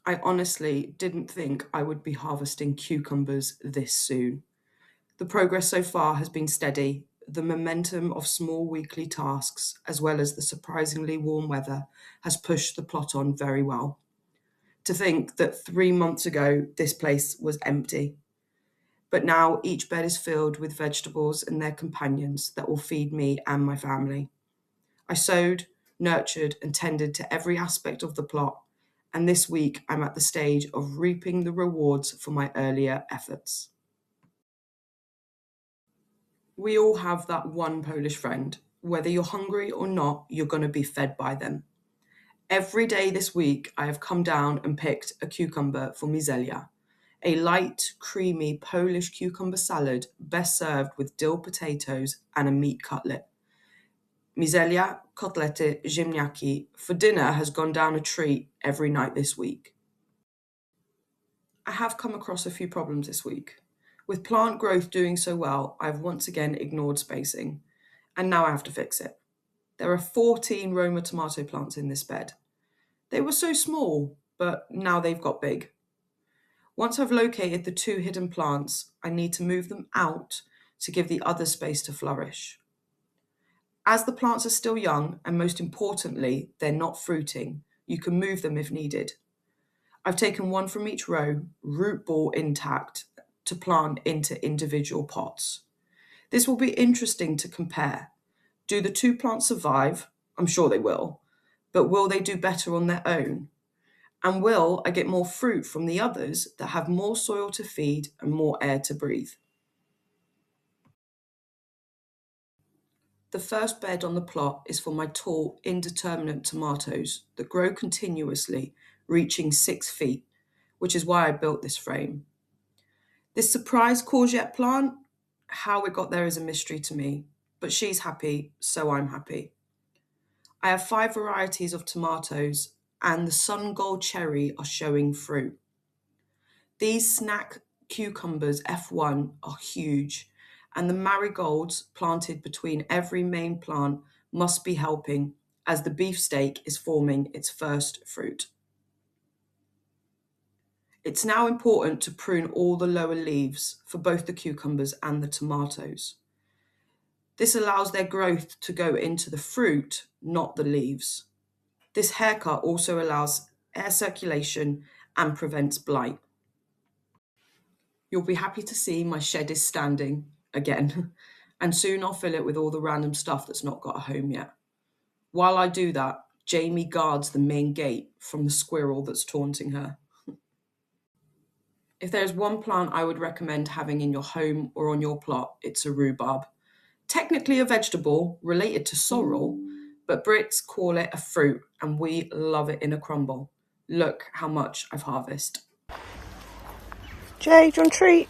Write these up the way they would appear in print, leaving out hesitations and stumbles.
I honestly didn't think I would be harvesting cucumbers this soon. The progress so far has been steady. The momentum of small weekly tasks, as well as the surprisingly warm weather, has pushed the plot on very well. To think that 3 months ago this place was empty, but now each bed is filled with vegetables and their companions that will feed me and my family. I sowed, nurtured, and tended to every aspect of the plot, and this week I'm at the stage of reaping the rewards for my earlier efforts. We all have that one Polish friend. Whether you're hungry or not, you're going to be fed by them. Every day this week, I have come down and picked a cucumber for mizelia, a light, creamy Polish cucumber salad best served with dill potatoes and a meat cutlet. Mizelia, kotlety, ziemniaki for dinner has gone down a treat every night this week. I have come across a few problems this week. With plant growth doing so well, I've once again ignored spacing, and now I have to fix it. There are 14 Roma tomato plants in this bed. They were so small, but now they've got big. Once I've located the two hidden plants, I need to move them out to give the other space to flourish. As the plants are still young, and most importantly, they're not fruiting, you can move them if needed. I've taken one from each row, root ball intact, to plant into individual pots. This will be interesting to compare. Do the two plants survive? I'm sure they will. But will they do better on their own? And will I get more fruit from the others that have more soil to feed and more air to breathe? The first bed on the plot is for my tall, indeterminate tomatoes that grow continuously, reaching 6 feet, which is why I built this frame. This surprise courgette plant, how it got there is a mystery to me, but she's happy, so I'm happy. I have 5 varieties of tomatoes, and the sun gold cherry are showing fruit. These snack cucumbers F1 are huge, and the marigolds planted between every main plant must be helping as the beefsteak is forming its first fruit. It's now important to prune all the lower leaves for both the cucumbers and the tomatoes. This allows their growth to go into the fruit, not the leaves. This haircut also allows air circulation and prevents blight. You'll be happy to see my shed is standing again, and soon I'll fill it with all the random stuff that's not got a home yet. While I do that, Jamie guards the main gate from the squirrel that's taunting her. If there's one plant I would recommend having in your home or on your plot, it's a rhubarb. Technically a vegetable related to sorrel, but Brits call it a fruit and we love it in a crumble. Look how much I've harvested. Jay, do you want a treat?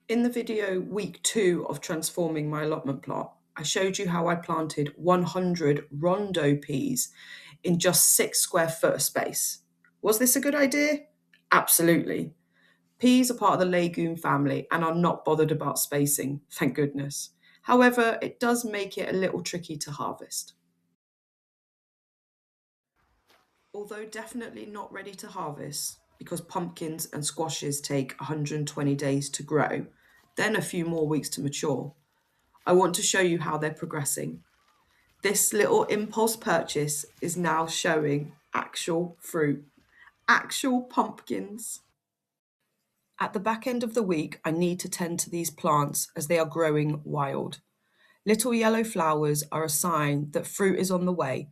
In the video week 2 of transforming my allotment plot, I showed you how I planted 100 rondo peas in just 6 square foot of space. Was this a good idea? Absolutely. Peas are part of the legume family and are not bothered about spacing, thank goodness. However, it does make it a little tricky to harvest. Although definitely not ready to harvest, because pumpkins and squashes take 120 days to grow, then a few more weeks to mature, I want to show you how they're progressing. This little impulse purchase is now showing actual fruit, actual pumpkins. At the back end of the week, I need to tend to these plants as they are growing wild. Little yellow flowers are a sign that fruit is on the way,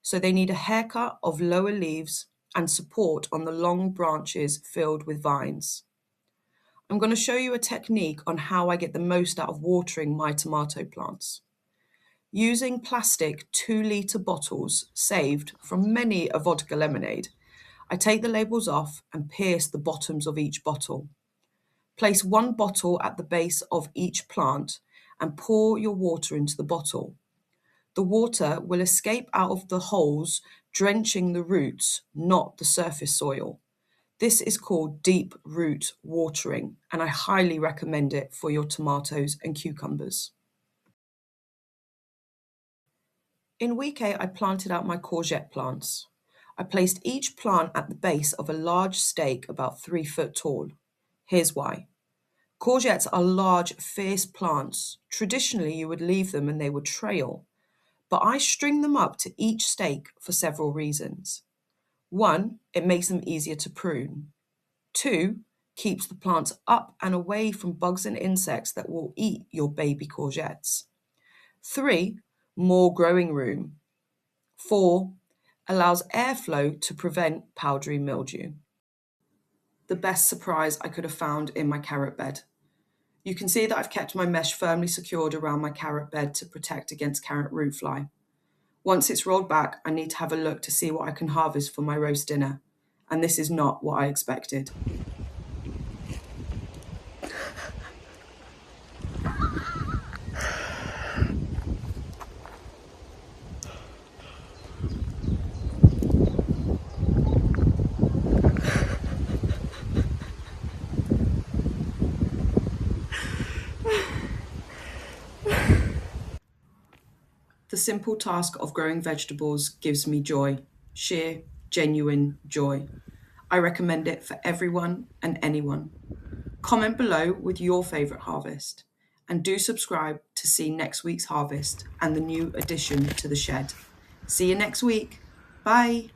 so they need a haircut of lower leaves and support on the long branches filled with vines. I'm going to show you a technique on how I get the most out of watering my tomato plants. Using plastic 2-litre bottles saved from many a vodka lemonade, I take the labels off and pierce the bottoms of each bottle. Place 1 bottle at the base of each plant and pour your water into the bottle. The water will escape out of the holes, drenching the roots, not the surface soil. This is called deep root watering, and I highly recommend it for your tomatoes and cucumbers. In week 8, I planted out my courgette plants. I placed each plant at the base of a large stake about 3 foot tall. Here's why. Courgettes are large, fierce plants. Traditionally, you would leave them and they would trail, but I string them up to each stake for several reasons. 1, it makes them easier to prune. 2, keeps the plants up and away from bugs and insects that will eat your baby courgettes. 3, more growing room. 4, allows airflow to prevent powdery mildew. The best surprise I could have found in my carrot bed. You can see that I've kept my mesh firmly secured around my carrot bed to protect against carrot root fly. Once it's rolled back, I need to have a look to see what I can harvest for my roast dinner. And this is not what I expected. The simple task of growing vegetables gives me joy, sheer, genuine joy. I recommend it for everyone and anyone. Comment below with your favourite harvest, and do subscribe to see next week's harvest and the new addition to the shed. See you next week. Bye.